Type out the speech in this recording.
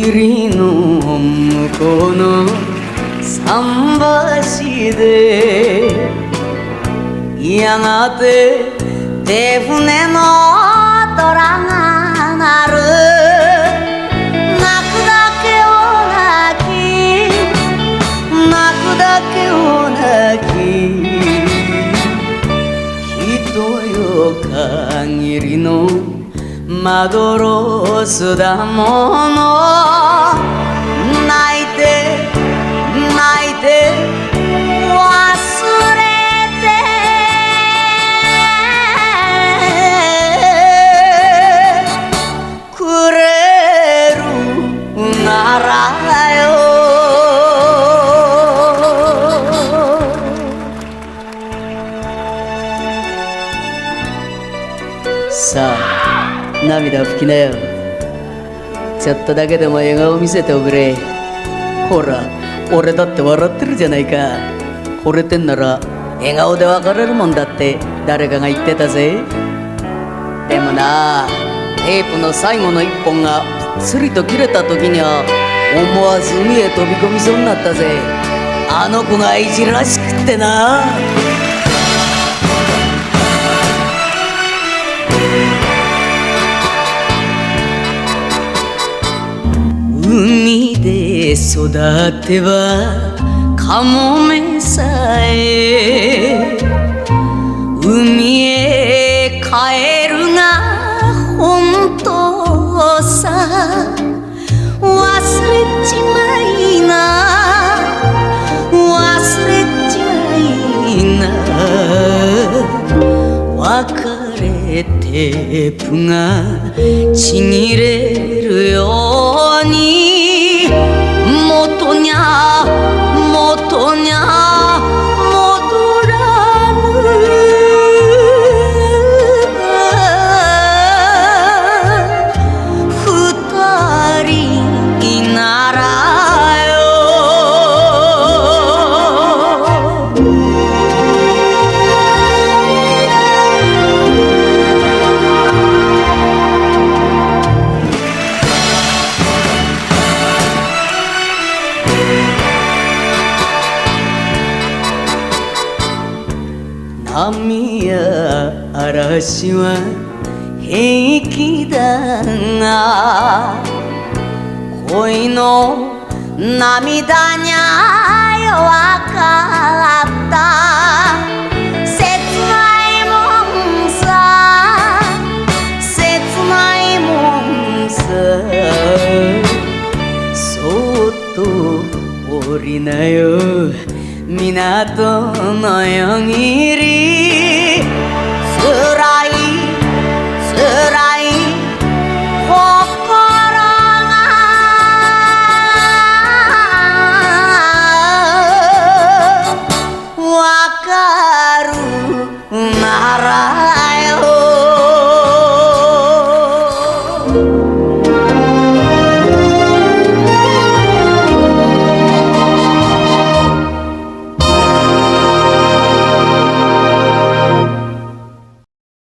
霧の向こうの桟橋でやがて手船のドラが鳴る泣くだけを泣き泣くだけを泣き人よ限りのまどろすだもの泣いて泣いて忘れてくれるならよさあ涙を拭きなよちょっとだけでも笑顔見せておくれほら俺だって笑ってるじゃないか惚れてんなら笑顔で別れるもんだって誰かが言ってたぜでもなテープの最後の一本がぷっつりと切れた時には思わず海へ飛び込みそうになったぜあの子がいじらしくってな海で育てばカモメさえ海へ帰るが本当さ忘れちまいな忘れちまいな別れテープがちぎれるように元にゃ元にゃ戻らぬ二人ならよ波や嵐は平気だが恋の涙にゃ弱かった切ないもんさ切ないもんさそっと降りなよ港の夜霧